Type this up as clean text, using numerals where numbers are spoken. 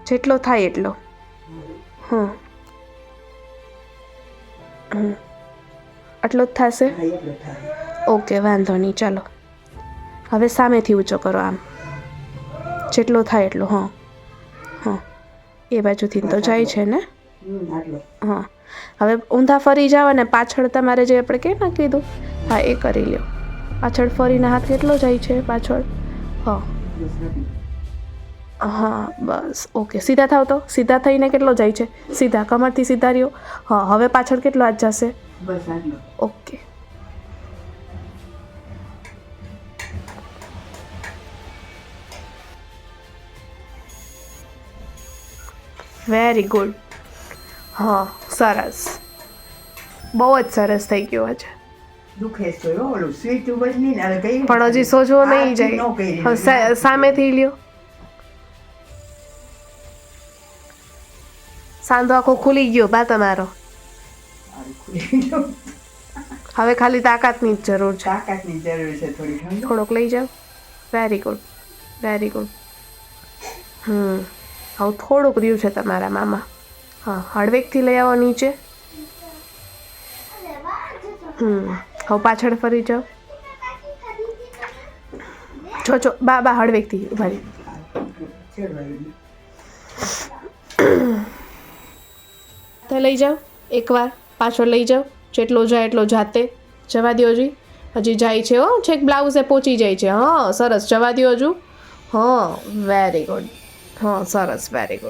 જેટલો થાય એટલો. હમ આટલો જ થશે. ઓકે, વાંધો નહીં, ચાલો. હવે સામેથી ઊંચો કરો, આમ જેટલો થાય એટલો. હા હા, એ બાજુથી તો જાય છે ને. હા, હવે ઊંધા ફરી જાઓ અને પાછળ તમારે જે આપણે કે ના કીધું, હા એ કરી લ્યો. પાછળ ફરીને હાથ કેટલો જાય છે પાછળ. હા હા, બસ ઓકે. સીધા થાવ તો. સીધા થઈને કેટલો જાય છે? સીધા કમરથી સીધા રહ્યો. હા, હવે પાછળ કેટલો હાથ જશે? ઓકે. Very good. હા, સરસ, બહુ જ સરસ થઈ ગયું આજે. પણ હજી સોજો નહીં જાય. હવે સામેથી લ્યો. સાંધો આખો ખુલી ગયો બા તમારો. હવે ખાલી તાકાતની જ જરૂર છે. થોડોક લઈ જાઓ. Very good, very good. હવે થોડુંક રહ્યું છે તમારા મામા. હા, હળવેકથી લઈ આવો નીચે. હવે પાછળ ફરી જાઓ. જો બા હળવેકથી ઉભા રહી. તો લઈ જાઓ એકવાર. પાછળ લઈ જાઓ. જેટલો જાય એટલો જાતે જવા દો. હજી જાય છે. હો, છેક બ્લાઉઝે પહોંચી જાય છે. હા, સરસ, જવા દો હજુ. હા, વેરી ગુડ. હા, સરસ, વેરી ગુડ.